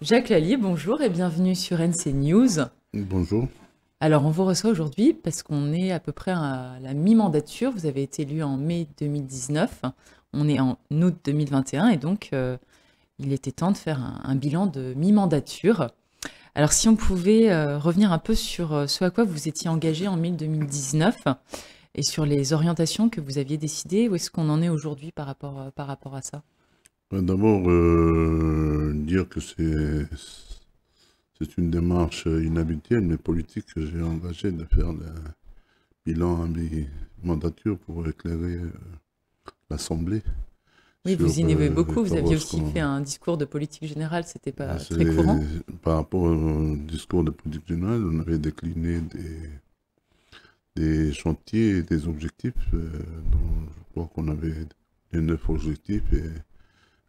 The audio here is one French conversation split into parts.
Jacques Lallier, bonjour et bienvenue sur NC News. Bonjour. Alors, on vous reçoit aujourd'hui parce qu'on est à peu près à la mi-mandature. Vous avez été élu en mai 2019. On est en août 2021 et donc il était temps de faire un bilan de mi-mandature. Alors, si on pouvait revenir un peu sur ce à quoi vous étiez engagé en mai 2019 et sur les orientations que vous aviez décidées, où est-ce qu'on en est aujourd'hui par rapport à ça? D'abord, dire que c'est une démarche inhabituelle, mais politique, que j'ai engagé de faire le bilan à mi-mandature pour éclairer l'Assemblée Oui, sur vous innovez les beaucoup. Vous aviez travaux. aussi fait un discours de politique générale, c'était pas très courant. Par rapport au discours de politique générale, on avait décliné des chantiers et des objectifs, dont je crois qu'on avait les 9 objectifs et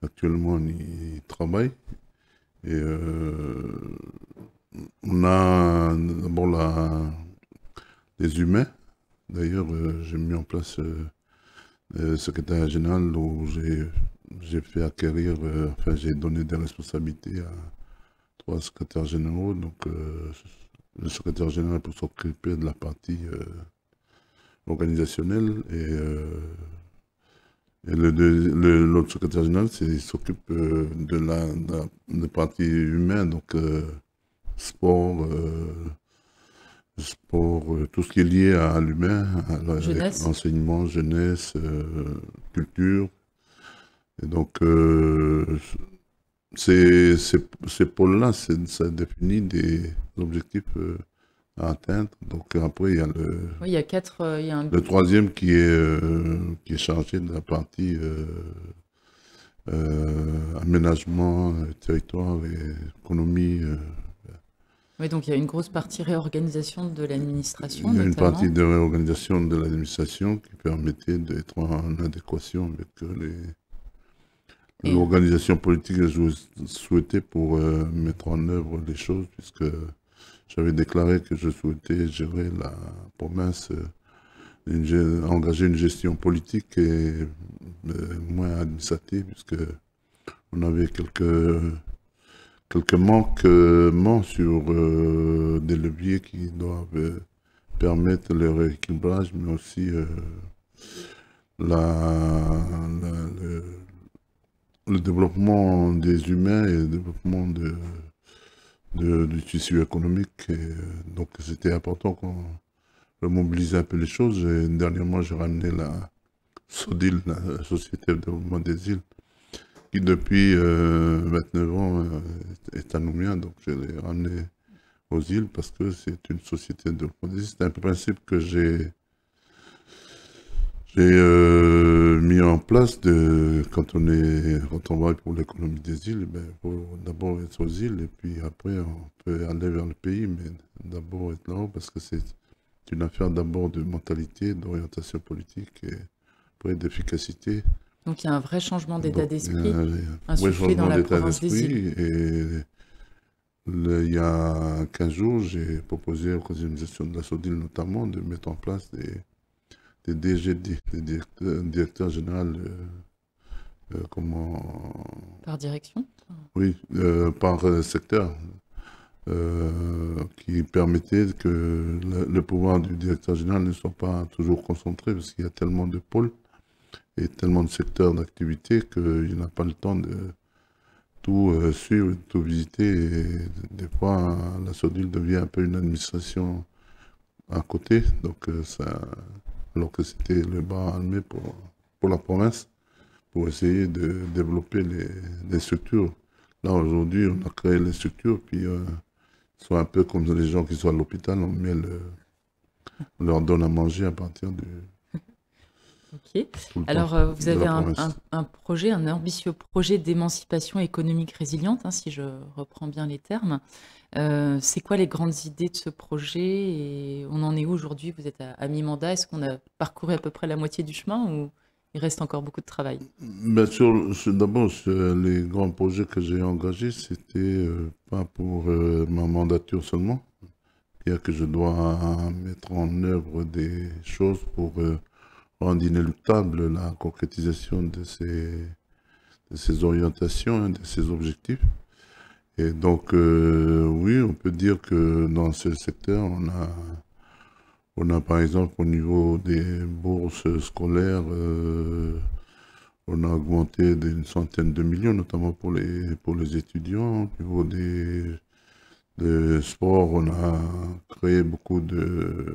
actuellement on y travaille. Et on a d'abord les humains. D'ailleurs, j'ai mis en place le secrétaire général où j'ai fait acquérir, enfin j'ai donné des responsabilités à 3 secrétaires généraux. Donc le secrétaire général pour s'occuper de la partie organisationnelle et l'autre secrétaire général il s'occupe de la partie humaine, donc sport, tout ce qui est lié à l'humain, avec Jeunesse. enseignement, jeunesse, culture. Et donc, ces pôles-là, ça définit des objectifs à atteindre. Donc après, il y a Oui, il y a il y a un... le troisième qui est chargé de la partie aménagement, territoire et économie. Oui, donc il y a une grosse partie réorganisation de l'administration, Il y a une partie notamment. de réorganisation de l'administration qui permettait d'être en adéquation avec Et, l'organisation politique que je souhaitais pour mettre en œuvre les choses, puisque j'avais déclaré que je souhaitais gérer la province, engager une gestion politique et moins administrative, puisque on avait quelques manquements sur des leviers qui doivent permettre le rééquilibrage, mais aussi la, le, le développement des humains et le développement du tissu économique. Et, donc c'était important qu'on remobilise un peu les choses. Et dernièrement, j'ai ramené la SODIL, la Société de développement des îles, qui depuis 29 ans est à Nouméa. Donc je l'ai ramené aux îles parce que c'est une société de développement des îles. C'est un principe que j'ai mis en place quand on travaille pour l'économie des îles, ben, il faut d'abord être aux îles et puis après on peut aller vers le pays, mais d'abord être là-haut parce que c'est une affaire d'abord de mentalité, d'orientation politique et après d'efficacité. donc il y a un vrai changement d'état Donc d'esprit un vrai insufflé dans changement la d'état province des îles. d'esprit et il y a 15 jours, j'ai proposé au conseil d'administration de la SODIL notamment de mettre en place des DGD, des directeurs généraux, comment, Par direction. oui, par secteur, qui permettait que le pouvoir du directeur général ne soit pas toujours concentré, parce qu'il y a tellement de pôles et tellement de secteurs d'activité qu'il n'a pas le temps de tout suivre, de tout visiter. Et des fois, la SODIL devient un peu une administration à côté, donc alors que c'était le bras armé pour la province, pour essayer de développer les structures. Là, aujourd'hui, on a créé les structures, puis soit un peu comme les gens qui sont à l'hôpital, on leur donne à manger à partir de Ok. tout le temps Alors, vous de avez la province. un projet, un ambitieux projet d'émancipation économique résiliente, hein, si je reprends bien les termes. C'est quoi les grandes idées de ce projet et on en est où aujourd'hui? Vous êtes à mi-mandat. Est-ce qu'on a parcouru à peu près la moitié du chemin ou il reste encore beaucoup de travail? Bien sûr, d'abord, sur les grands projets que j'ai engagés, c'était pas pour ma mandature seulement. C'est-à-dire que je dois mettre en œuvre des choses pour rendre inéluctable la concrétisation de ces orientations, hein, de ces objectifs. Et donc, oui, on peut dire que dans ce secteur, on a par exemple au niveau des bourses scolaires, on a augmenté d'une centaine de millions, notamment pour les étudiants. Au niveau des sports, on a créé beaucoup de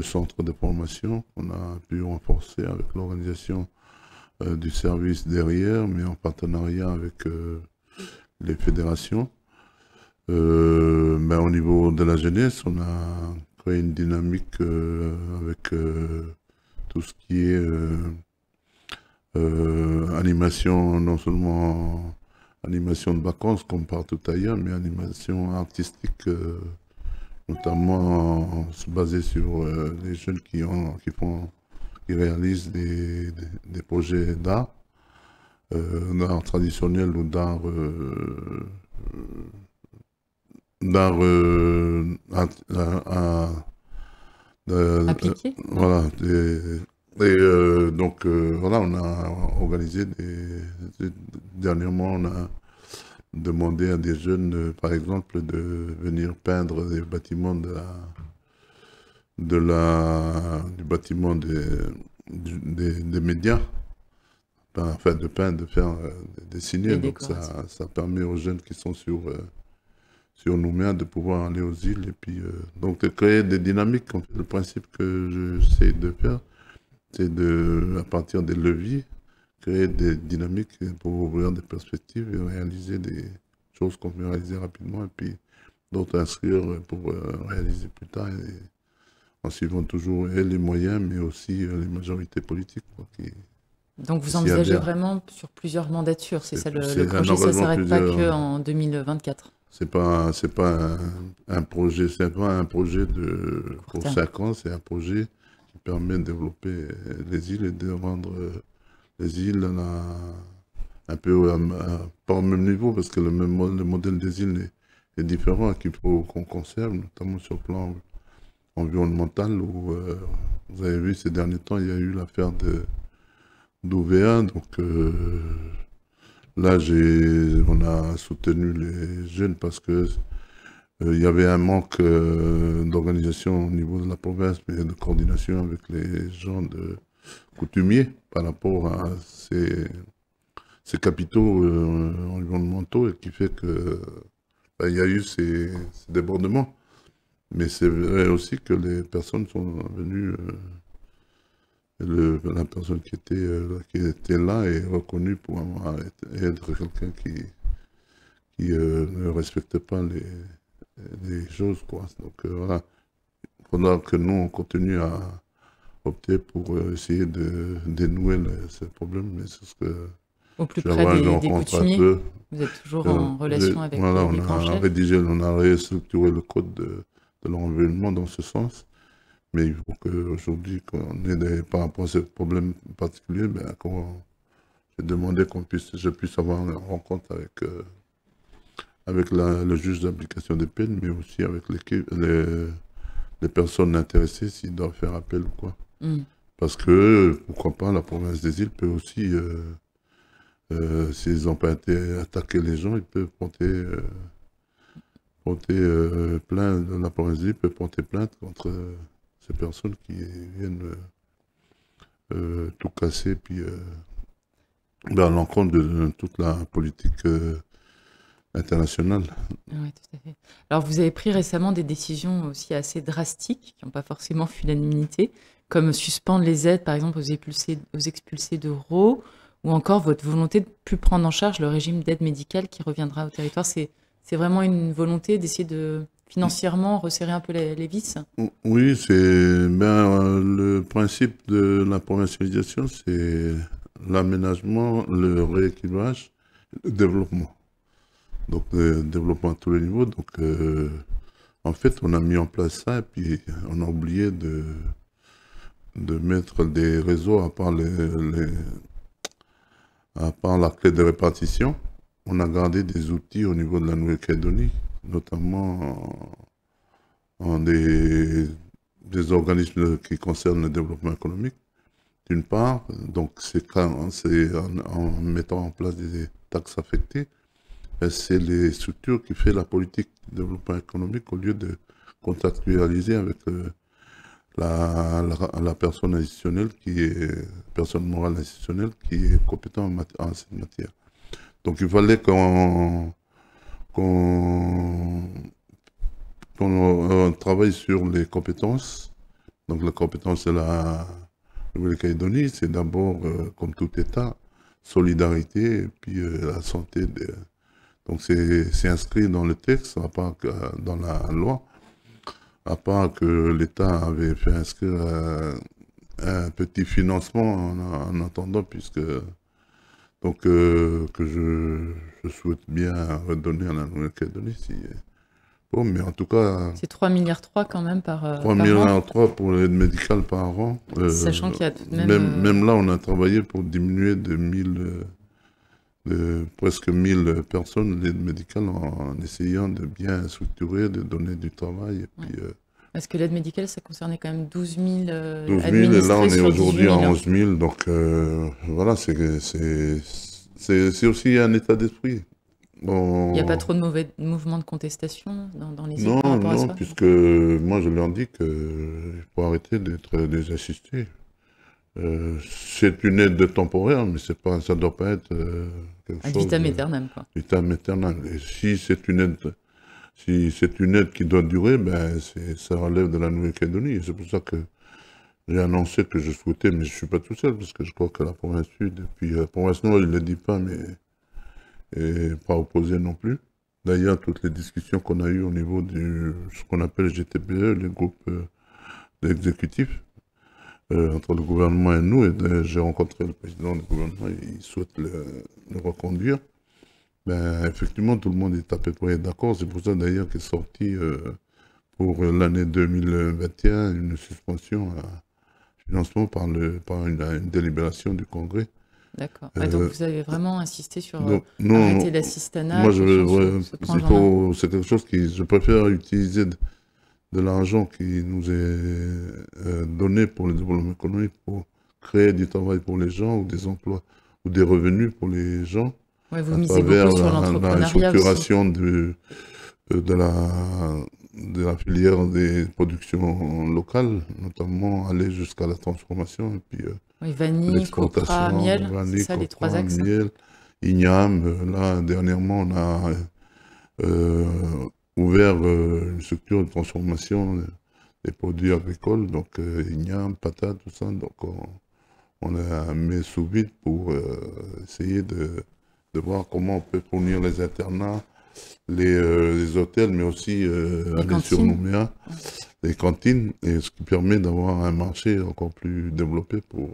centres de formation. On a pu renforcer avec l'organisation du service derrière, mais en partenariat avec les fédérations. Ben, au niveau de la jeunesse, on a créé une dynamique avec tout ce qui est animation, non seulement animation de vacances comme partout ailleurs, mais animation artistique, notamment basée sur les jeunes qui réalisent des projets d'art traditionnel ou d'art Appliqué? Ouais. voilà. Donc, voilà, on a organisé dernièrement, on a demandé à des jeunes, par exemple, de venir peindre des bâtiments du bâtiment des médias. Enfin, de peindre, de faire dessiner. Les Donc, décorations. ça permet aux jeunes qui sont sur Nouméa de pouvoir aller aux îles et puis donc de créer des dynamiques. En fait, le principe que j'essaie de faire, c'est à partir des leviers, créer des dynamiques pour ouvrir des perspectives et réaliser des choses qu'on peut réaliser rapidement et puis d'autres inscrire pour réaliser plus tard en suivant toujours et les moyens mais aussi les majorités politiques quoi, qui Donc vous s'y envisagez adhèrent. vraiment sur plusieurs mandatures, c'est ça le C'est un projet, ça engagement s'arrête pas plusieurs. que en 2024. C'est pas un projet Court pour terme. 5 ans, c'est un projet qui permet de développer les îles et de rendre les îles un peu pas au même niveau parce que le modèle des îles est différent et qu'il faut qu'on conserve, notamment sur le plan environnemental où vous avez vu ces derniers temps, il y a eu l'affaire d'OVA, donc là on a soutenu les jeunes parce que il y avait un manque d'organisation au niveau de la province, mais de coordination avec les gens coutumiers par rapport à ces capitaux environnementaux et qui fait que ben, il y a eu ces débordements. Mais c'est vrai aussi que les personnes sont venues, la personne qui était là est reconnue pour être quelqu'un qui ne respecte pas les choses, quoi. Donc voilà, il faudra que nous, on continue à opter pour essayer de dénouer ce problème, mais c'est ce que Au plus je vais près avoir, je des rencontre un coutumiers, peu. vous êtes toujours en relation avec Voilà, les on grands a chefs. rédigé, on a restructuré le code de l'environnement dans ce sens, mais il faut qu'aujourd'hui, par rapport à ce problème particulier, ben, j'ai demandé je puisse avoir une rencontre avec le juge d'application des peines, mais aussi avec les personnes intéressées s'ils doivent faire appel ou quoi. Hmm. Parce que, pourquoi pas, la province des îles peut aussi, s'ils n'ont pas été attaquer les gens, ils peuvent porter plainte, la province des îles peut porter plainte contre ces personnes qui viennent tout casser, puis à l'encontre de toute la politique internationale. Ouais, tout à fait. Alors, vous avez pris récemment des décisions aussi assez drastiques, qui n'ont pas forcément fui l'unanimité, comme suspendre les aides, par exemple, aux expulsés de Rho, ou encore votre volonté de ne plus prendre en charge le régime d'aide médicale qui reviendra au territoire. C'est vraiment une volonté d'essayer de financièrement resserrer un peu les vis? Oui, le principe de la provincialisation, c'est l'aménagement, le rééquilibrage, le développement. Donc, le développement à tous les niveaux. Donc, en fait, on a mis en place ça et puis on a oublié de mettre des réseaux à part la clé de répartition. On a gardé des outils au niveau de la Nouvelle-Calédonie, notamment des organismes qui concernent le développement économique, d'une part. Donc, c'est en mettant en place des taxes affectées ben, c'est les structures qui font la politique de développement économique au lieu de contractualiser avec la personne institutionnelle qui est, personne morale institutionnelle qui est compétente en cette matière. Donc il fallait qu'on travaille sur les compétences. Donc la compétence de la Nouvelle-Calédonie, c'est d'abord, comme tout État, solidarité et puis la santé. Donc c'est inscrit dans le texte, à part que, dans la loi, à part que l'État avait fait inscrire un petit financement en attendant, puisque donc que je souhaite bien redonner à la Nouvelle-Calédonie. Si, bon, mais en tout cas, C'est 3,3 milliards quand même par 3 an, milliards 3 pour l'aide médicale par an. sachant qu'il y a tout de même... Même là, on a travaillé pour diminuer de presque 1000 personnes l'aide médicale en essayant de bien structurer, de donner du travail. Et puis, Parce que l'aide médicale, ça concernait quand même 12 000 12 000, et là on administrés est sur 18 aujourd'hui à 000. 11 000, donc voilà, c'est aussi un état d'esprit. Il n'y a pas Bon, trop de mauvais mouvements de contestation dans les îles non, par rapport à non, ça? puisque moi je leur dis qu'il faut arrêter d'être des assistés. C'est une aide temporaire, mais c'est pas, ça ne doit pas être quelque Ad chose vitam de aeternam, quoi. vitam aeternam. Et si c'est une aide qui doit durer, ben ça relève de la Nouvelle-Calédonie. Et c'est pour ça que j'ai annoncé que je souhaitais, mais je suis pas tout seul, parce que je crois que la province sud, et puis la province nord, il ne le dit pas, mais et pas opposé non plus. D'ailleurs, toutes les discussions qu'on a eues au niveau du ce qu'on appelle GTPE, les groupes exécutifs, entre le gouvernement et nous, et j'ai rencontré le président du gouvernement, il souhaite le reconduire. Ben, effectivement, tout le monde est à peu près d'accord. C'est pour ça d'ailleurs qu'est sorti pour l'année 2021 une suspension à financement par une délibération du Congrès. D'accord. Ah, donc Euh, vous avez vraiment insisté sur donc, arrêter non, l'assistanat, moi, attention ouais, ce prendre-là. c'est quelque chose je préfère utiliser de l'argent qui nous est donné pour le développement économique, pour créer du travail pour les gens, ou des emplois, ou des revenus pour les gens, Ouais, vous à misez travers beaucoup sur la l'entrepreneuriat aussi. structuration de de la filière des productions locales, notamment aller jusqu'à la transformation, et puis Oui, vanille, copra, l'exportation, miel, c'est vanille, ça les trois copra, axes. miel, igname. Là, dernièrement, on a euh, ouvert une structure de transformation des produits agricoles, donc igname, patates, tout ça. Donc on a mis sous vide pour essayer de voir comment on peut fournir les internats, les hôtels, mais aussi Les aller sur cantines. Nouméa, les cantines, et ce qui permet d'avoir un marché encore plus développé pour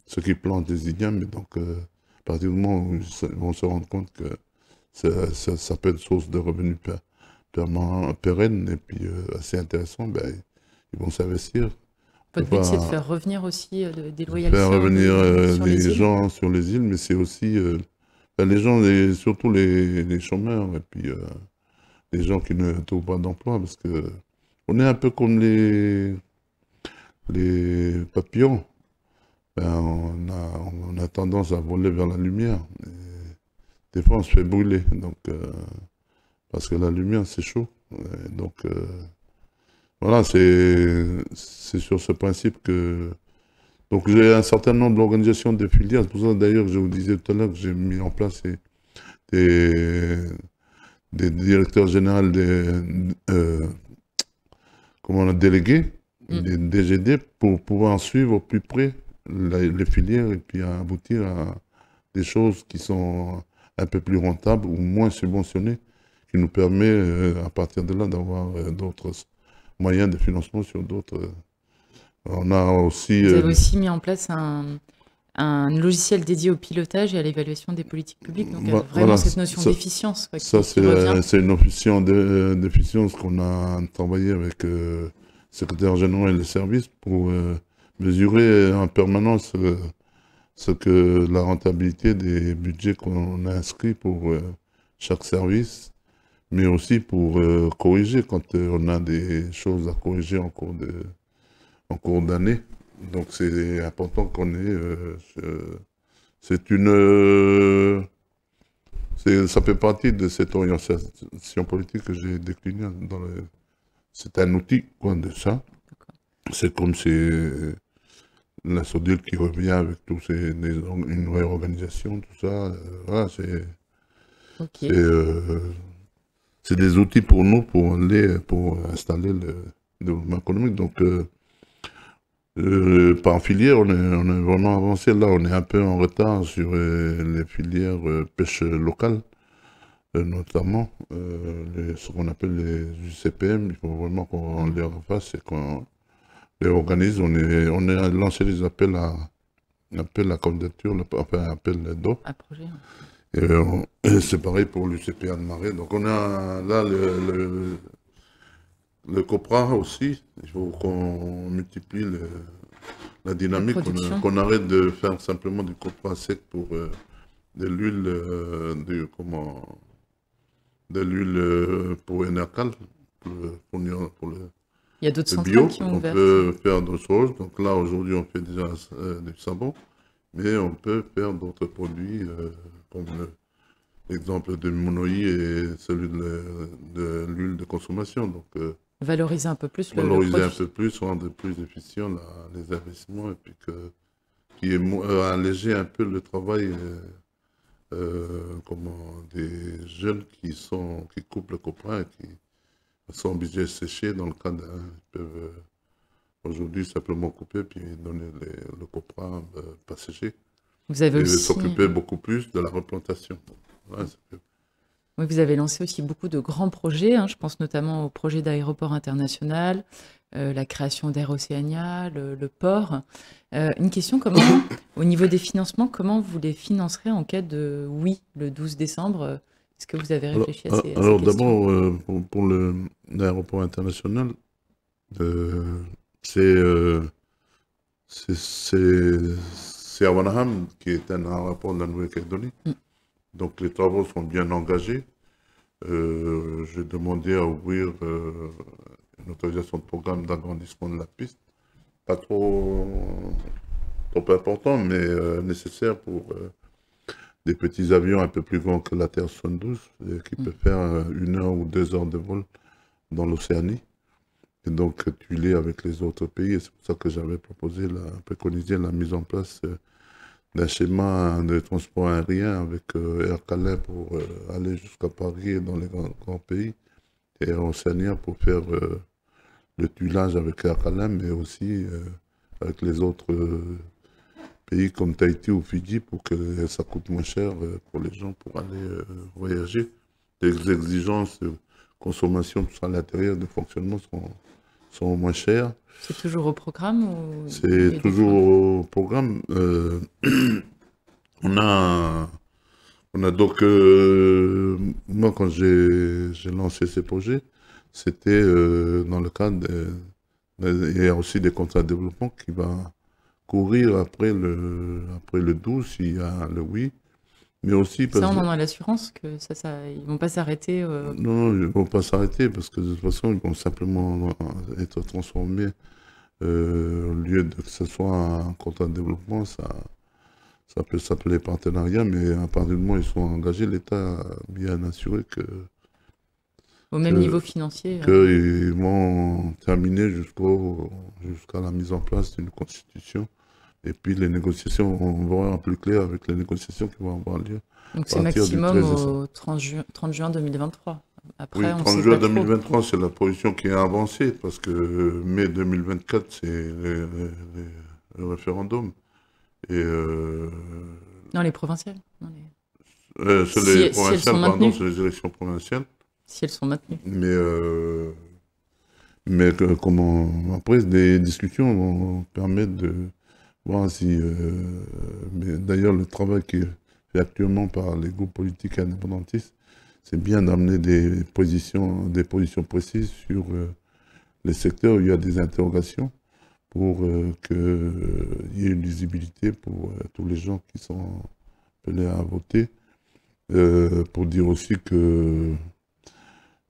ceux qui plantent des ignames. Et donc, à partir du moment où ils vont se rendre compte que ça peut être source de revenus pérennes et puis assez intéressant, ben, ils vont s'investir. On Votre peut but, c'est de pas faire revenir aussi des faire loyalistes revenir sur les des îles? gens sur les îles, mais c'est aussi ben, les gens, surtout les chômeurs, et puis les gens qui ne trouvent pas d'emploi, parce que on est un peu comme les papillons. Ben, on a tendance à voler vers la lumière. Et des fois, on se fait brûler, donc, parce que la lumière, c'est chaud. Donc, voilà, c'est sur ce principe que... Donc, j'ai un certain nombre d'organisations de filières. C'est pour ça, d'ailleurs, que je vous disais tout à l'heure que j'ai mis en place des, des directeurs généraux, comment on a délégué, Mm. des DGD, pour pouvoir suivre au plus près les filières et puis aboutir à des choses qui sont un peu plus rentables ou moins subventionnées, qui nous permet à partir de là d'avoir d'autres moyens de financement sur d'autres. On a aussi, Vous avez aussi mis en place un logiciel dédié au pilotage et à l'évaluation des politiques publiques, donc vraiment voilà, cette notion d'efficience quoi, ça qui revient. c'est une option d'efficience qu'on a travaillé avec le secrétaire général et les services pour mesurer en permanence ce que la rentabilité des budgets qu'on a inscrits pour chaque service, mais aussi pour corriger quand on a des choses à corriger en cours d'année. Donc c'est important qu'on ait... c'est une... Ça fait partie de cette orientation politique que j'ai déclinée dans le... C'est un outil, quoi, de ça. D'accord. C'est comme c'est la SODIL qui revient avec une réorganisation, tout ça. Voilà, Ok. c'est, euh, c'est des outils pour nous pour installer le développement économique. Donc, par filière, on est vraiment avancé. Là, on est un peu en retard sur les filières pêche locale, notamment ce qu'on appelle les UCPM. Il faut vraiment qu'on les refasse et qu'on les organise. On a lancé des appels à candidature, enfin appel d'offres. À projet. Et c'est pareil pour l'UCPA de Marais. Donc on a là le COPRA aussi. Il faut qu'on multiplie la La dynamique, production. qu'on arrête de faire simplement du COPRA sec pour de l'huile de l'huile pour Enercal, pour Il y a d'autres le centrales bio. qui ont On ouvert. peut faire d'autres choses. Donc là, aujourd'hui, on fait déjà du savon, mais on peut faire d'autres produits comme l'exemple de Monoi et celui de l'huile de consommation. Donc, Valoriser un peu plus le valoriser un produit. peu plus, rendre plus efficient les investissements et puis qui est alléger un peu le travail des jeunes qui coupent le copain et qui sont obligés de sécher dans le cas d'un. Ils peuvent aujourd'hui simplement couper puis donner le copain pas séché Vous avez et aussi, s'occuper beaucoup plus de la replantation. Ouais, oui, vous avez lancé aussi beaucoup de grands projets, hein. Je pense notamment au projet d'aéroport international, la création d'Air Oceania, le port. Une question, au niveau des financements, comment vous les financerez en cas de oui le 12 décembre? Est-ce que vous avez réfléchi à ces Alors questions? d'abord, pour l'aéroport international, euh, c'est euh, c'est Avanaham qui est un aéroport de la Nouvelle-Calédonie. Mm. Donc les travaux sont bien engagés. J'ai demandé à ouvrir une autorisation de programme d'agrandissement de la piste. Pas trop important, mais nécessaire pour des petits avions un peu plus grands que la Terre 72, qui Mm. peuvent faire 1 heure ou 2 heures de vol dans l'Océanie. Et donc, tu lis avec les autres pays. Et c'est pour ça que j'avais préconisé la mise en place d'un schéma de transport aérien avec Air Calais pour aller jusqu'à Paris et dans les grands pays. Et Air Oceania pour faire le tuilage avec Air Calais, mais aussi avec les autres pays comme Tahiti ou Fidji pour que ça coûte moins cher pour les gens pour aller voyager. Les exigences de consommation, tout ça à l'intérieur, de fonctionnement sont moins chères. C'est toujours au programme ou il y C'est a des fois? toujours au programme. On a, on a donc, moi quand j'ai lancé ces projets, c'était dans le cadre il y a aussi des contrats de développement qui va courir après le 12 s'il y a le oui, mais aussi Ça, parce on que en a l'assurance que ils vont pas s'arrêter. non, ils ne vont pas s'arrêter parce que de toute façon, ils vont simplement être transformés. Au lieu de que ce soit un contrat de développement, ça peut s'appeler partenariat, mais à partir du moment où ils sont engagés, l'État a bien assuré Au même que, niveau financier. qu'ils vont terminer jusqu'à la mise en place d'une constitution. Et puis les négociations, on va voir plus clair avec les négociations qui vont avoir lieu Donc à c'est partir du maximum 13 décembre. au 30 juin 2023. Oui, Après, on ne 30 sait juin pas trop. 2023, c'est la position qui est avancée parce que mai 2024, c'est le référendum. Et Non, les provinciales. Non, c'est les si elles sont provinciales, pardon, maintenues. c'est les élections provinciales. Si elles sont maintenues. Mais, comment, après, des discussions vont permettre de voir si. Mais d'ailleurs, le travail qui est fait actuellement par les groupes politiques indépendantistes, c'est bien d'amener des positions précises sur les secteurs où il y a des interrogations pour qu'il y ait une lisibilité pour tous les gens qui sont appelés à voter. Pour dire aussi que,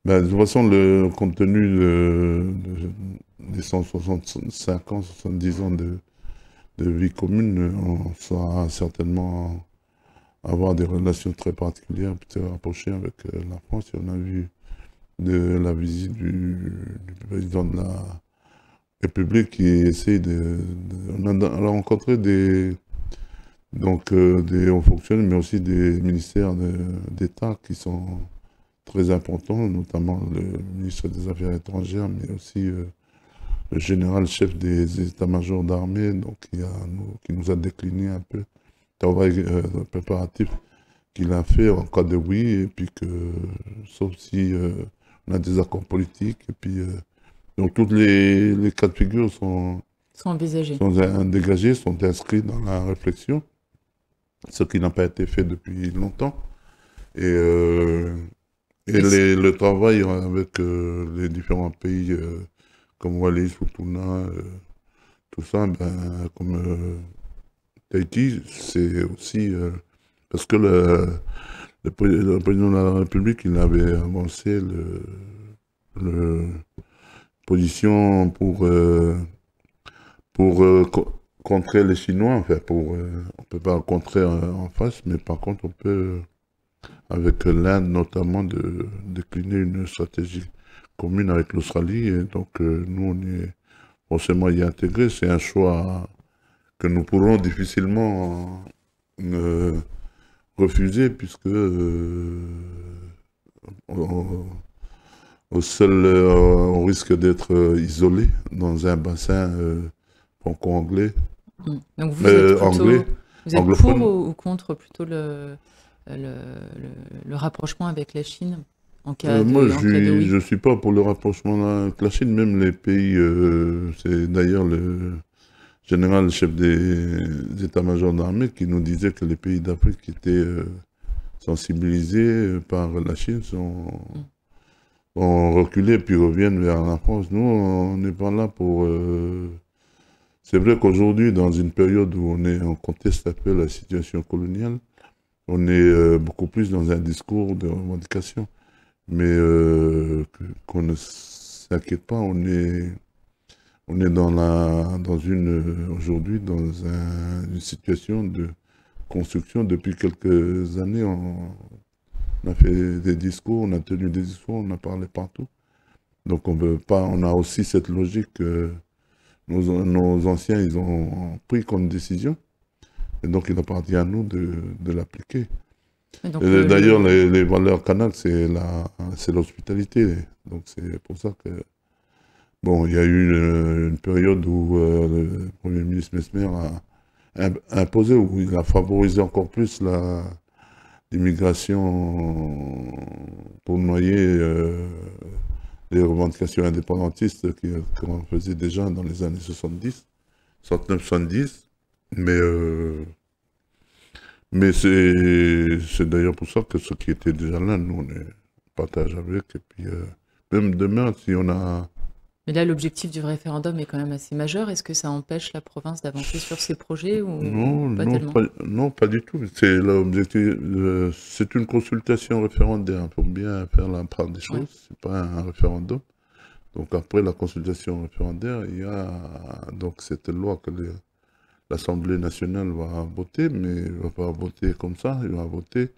ben, de toute façon, le compte tenu des 165 ans, 70 ans de vie commune, on sera certainement avoir des relations très particulières, très rapprochées avec la France. Et on a vu de la visite du président de la République qui essaie on a rencontré des hauts fonctionnaires, mais aussi des ministères d'État qui sont très importants, notamment le ministre des Affaires étrangères, mais aussi le général chef des états-majors d'armée, donc qui nous a décliné un peu le travail préparatif qu'il a fait en cas de oui, et puis que, sauf si on a des accords politiques, et puis donc tous les cas de figure Sont envisagés. sont dégagés, sont inscrits dans la réflexion, ce qui n'a pas été fait depuis longtemps. Et, le travail avec les différents pays comme Wallis, Futuna, tout ça, ben, comme Tahiti, c'est aussi parce que le président de la République, il avait avancé le position pour contrer les Chinois, enfin, on peut pas le contrer en face, mais par contre, on peut, avec l'Inde notamment, décliner une stratégie commune avec l'Australie. Et donc, nous, on est forcément y intégrés. C'est un choix que nous pourrons difficilement refuser, puisque on risque d'être isolé dans un bassin franco-anglais, Donc vous êtes plutôt, anglais, vous êtes anglophone. pour ou contre plutôt le rapprochement avec la Chine en cas Moi, en cas de oui? je suis pas pour le rapprochement avec la Chine, même les pays, c'est d'ailleurs le général chef des états-majors d'armée qui nous disait que les pays d'Afrique qui étaient sensibilisés par la Chine ont reculé puis reviennent vers la France. Nous, on n'est pas là pour... C'est vrai qu'aujourd'hui, dans une période où on conteste un peu la situation coloniale, on est beaucoup plus dans un discours de revendication. Mais qu'on ne s'inquiète pas, on est aujourd'hui dans une situation de construction. Depuis quelques années, on a fait des discours, on a tenu des discours, on a parlé partout. Donc on veut pas, on a aussi cette logique que nos anciens, ils ont pris comme décision. Et donc il appartient à nous de l'appliquer. D'ailleurs, les valeurs Kanak, c'est l'hospitalité. Donc c'est pour ça que, bon, il y a eu une période où le Premier ministre Mesmer a imposé, où il a favorisé encore plus l'immigration pour noyer les revendications indépendantistes qu'on faisait déjà dans les années 70, 69-70. Mais c'est d'ailleurs pour ça que ceux qui étaient déjà là, nous, on les partage avec. Et puis, même demain, si on a... Mais là, l'objectif du référendum est quand même assez majeur. Est-ce que ça empêche la province d'avancer sur ses projets ou Non, pas tellement? non, pas du tout. C'est l'objectif. C'est une consultation référendaire. Il faut bien faire la part des choses. Ouais. C'est pas un référendum. Donc après la consultation référendaire, il y a donc cette loi que l'Assemblée nationale va voter, mais il ne va pas voter comme ça. Il va voter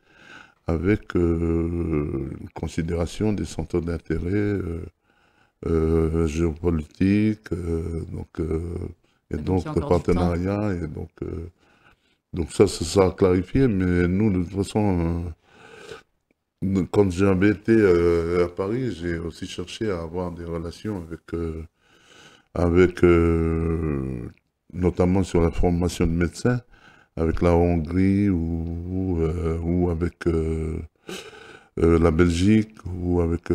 avec une considération des centres d'intérêt géopolitiques, et Donc il donc y a de encore du temps. partenariat. Et donc ça sera clarifié, mais nous, de toute façon, quand j'avais été à Paris, j'ai aussi cherché à avoir des relations avec notamment sur la formation de médecins, avec la Hongrie ou avec la Belgique ou avec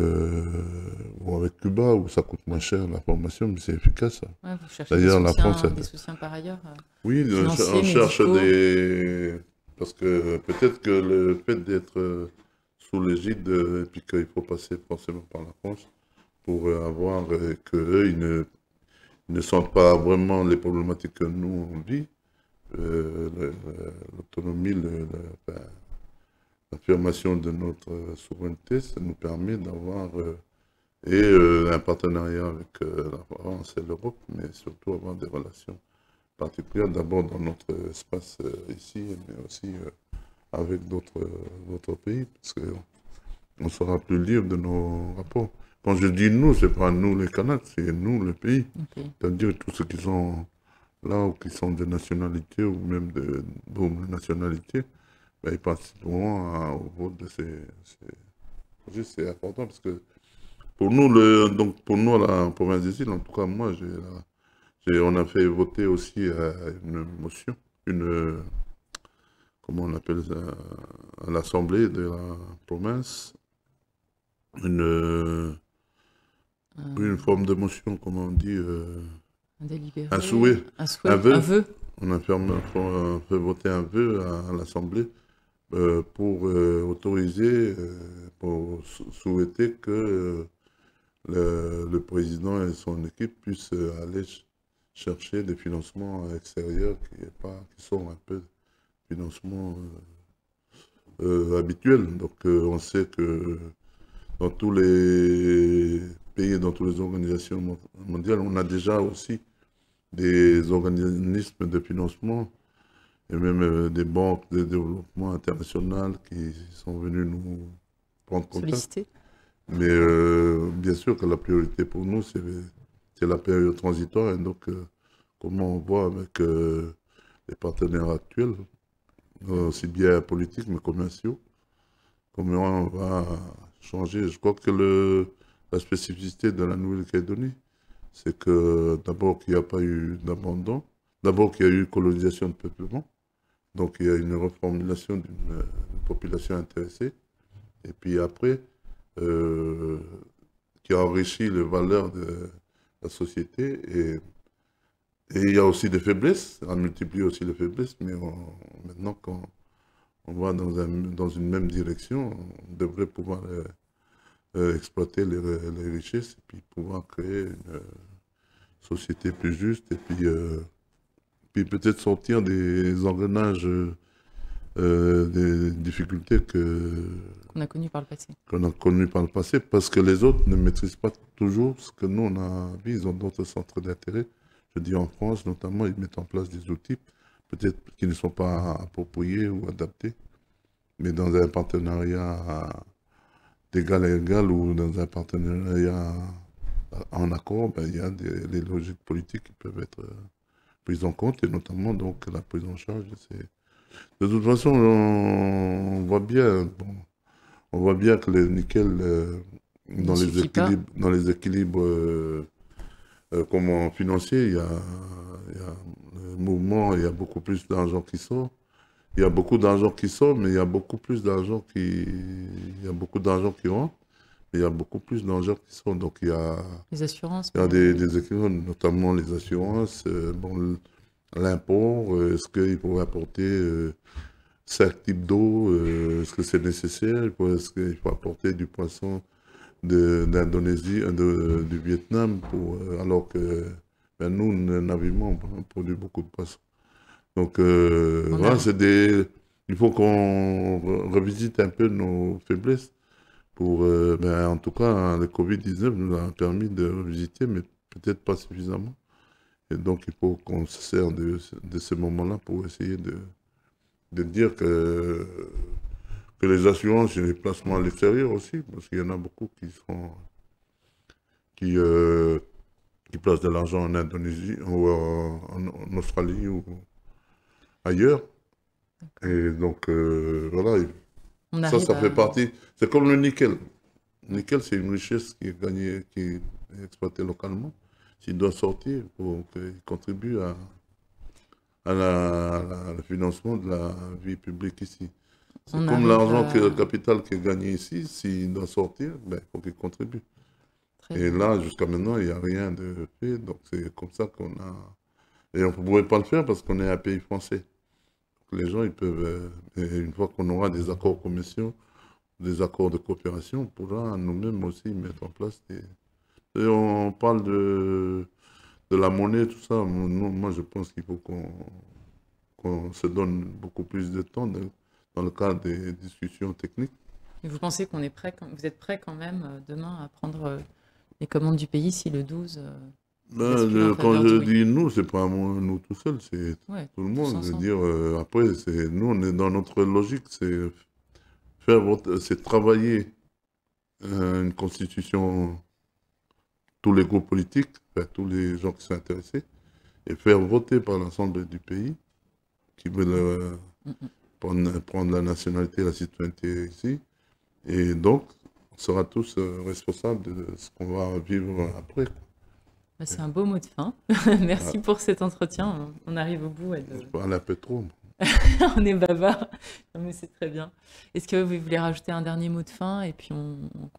Cuba, où ça coûte moins cher la formation, mais c'est efficace. Ouais, vous cherchez D'ailleurs, la France... des soutiens par ailleurs, Oui, financiers, on cherche médicaux. Parce que peut-être que le fait d'être sous l'égide, et puis qu'il faut passer forcément par la France pour avoir qu'eux, ils ne sentent pas vraiment les problématiques que nous, on vit. L'autonomie, l'affirmation de notre souveraineté, ça nous permet d'avoir un partenariat avec la France et l'Europe, mais surtout avoir des relations particulières, d'abord dans notre espace ici, mais aussi avec d'autres pays, parce qu'on sera plus libre de nos rapports. Quand je dis nous, c'est pas nous les Kanaks, c'est nous le pays. Ok. C'est-à-dire tous ceux qui sont là ou qui sont de nationalité ou même de double nationalité, ben, ils participeront au vote de c'est important parce que pour nous, donc pour nous, à la province des îles, en tout cas, moi, on a fait voter aussi une motion, comment on appelle ça, à l'Assemblée de la province, une, une Un, forme de motion, comment on dit, un délibéré, un souhait, un un souhait, un vœu. vœu. On a fait voter un vœu à l'Assemblée pour autoriser, pour souhaiter que le président et son équipe puissent aller chercher des financements extérieurs qui sont un peu financements habituels. Donc on sait que dans tous les pays, dans toutes les organisations mondiales, on a déjà aussi des organismes de financement et même des banques de développement international qui sont venus nous prendre contact. Sollicité. Mais bien sûr que la priorité pour nous, c'est la période transitoire. Et donc, comment on voit avec les partenaires actuels, aussi bien politiques mais commerciaux, comment on va changer. Je crois que la spécificité de la Nouvelle-Calédonie, c'est que d'abord qu'il n'y a pas eu d'abandon, d'abord qu'il y a eu colonisation de peuplement, donc il y a une reformulation d'une population intéressée, et puis après, euh, qui a enrichi les valeurs de la société, et il y a aussi des faiblesses, on multiplie aussi les faiblesses, mais maintenant quand on va dans une même direction, on devrait pouvoir exploiter les richesses et puis pouvoir créer une société plus juste et puis peut-être sortir des engrenages, des difficultés Qu'on a connu par le passé. qu'on a connues par le passé parce que les autres ne maîtrisent pas toujours ce que nous on a vu, ils ont d'autres centres d'intérêt. Je dis en France notamment, ils mettent en place des outils peut-être qui ne sont pas appropriés ou adaptés, mais dans un partenariat d'égal à égal ou dans un partenariat en accord, ben, il y a des logiques politiques qui peuvent être prises en compte et notamment donc la prise en charge. De toute façon, on voit bien que le nickel Il ne suffit pas. dans les équilibres comment, financiers, il y a le mouvement, il y a beaucoup plus d'argent qui sort. Il y a beaucoup d'argent qui sort, mais il y a beaucoup plus d'argent il y a beaucoup d'argent qui rentre, mais il y a beaucoup plus d'argent qui sort. Donc Les assurances, il y a par exemple. des équilibres, notamment les assurances, bon, l'import, est-ce qu'il faut apporter 5 types d'eau, est-ce que c'est nécessaire, est-ce qu'il faut apporter du poisson d'Indonésie, du Vietnam, alors que ben, nous, naviguement, on produit beaucoup de poissons. Donc, On voilà, a, il faut qu'on revisite un peu nos faiblesses. Ben, en tout cas, le Covid-19 nous a permis de revisiter, mais peut-être pas suffisamment. Et donc, il faut qu'on se sert de ce moment-là pour essayer de dire que les assurances et les placements à l'extérieur aussi, parce qu'il y en a beaucoup qui, euh, qui placent de l'argent en Indonésie ou en Australie ou ailleurs. d'accord. Et donc, voilà, On ça arrive fait à. partie. C'est comme le nickel. Le nickel, c'est une richesse qui est gagnée, qui est exploitée localement. S'il doit sortir, il faut qu'il contribue le financement de la vie publique ici. C'est On comme arrive l'argent, à. le capital qui est gagné ici, s'il doit sortir, ben, il faut qu'il contribue. Très Et bien. là, jusqu'à maintenant, il n'y a rien de fait. Donc, c'est comme ça qu'on a. Et on ne pourrait pas le faire parce qu'on est un pays français. Les gens, ils peuvent, et une fois qu'on aura des accords commerciaux, des accords de coopération, on pourra nous-mêmes aussi mettre en place des. Et on parle de la monnaie, tout ça. Moi, je pense qu'il faut qu'on se donne beaucoup plus de temps dans le cadre des discussions techniques. Et vous pensez qu'on est prêt, vous êtes prêt quand même demain à prendre les commandes du pays si le 12. basculer en Quand faveur du je oui. dis nous, c'est pas moi, nous tout seul, c'est Ouais, tout le tous monde. Je veux ensemble. dire, après, nous, on est dans notre logique, c'est c'est travailler une constitution, tous les groupes politiques, enfin, tous les gens qui sont intéressés, et faire voter par l'ensemble du pays qui veulent Mm, mm. prendre la nationalité, la citoyenneté ici. Et donc, on sera tous responsables de ce qu'on va vivre après. Bah, c'est un beau mot de fin. Ah, Merci pour cet entretien. On arrive au bout. je parle un peu trop. On est bavard. Non, mais c'est très bien. Est-ce que vous voulez rajouter un dernier mot de fin et puis on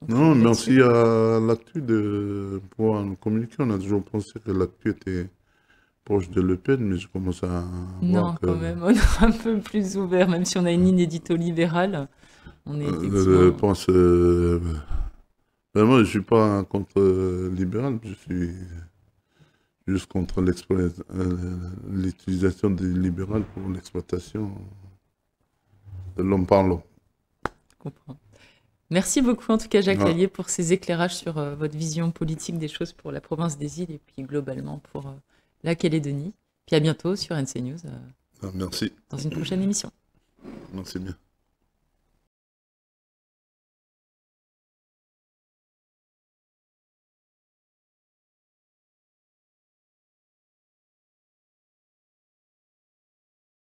Non, conclut là-dessus? merci à l'actu de pouvoir nous communiquer. On a toujours pensé que l'actu était proche de Le Pen, mais je commence à voir Non, que quand même, on est un peu plus ouvert, même si on a une ligne édito-libérale. On est je effectivement. pense. Moi, je suis pas contre libéral, je suis juste contre l'utilisation des libérales pour l'exploitation de l'homme par l'homme. Je comprends. Merci beaucoup en tout cas Jacques Voilà. Lallier pour ces éclairages sur votre vision politique des choses pour la province des îles et puis globalement pour la Calédonie. Puis à bientôt sur NC News Ah, merci. dans une prochaine émission. Merci bien.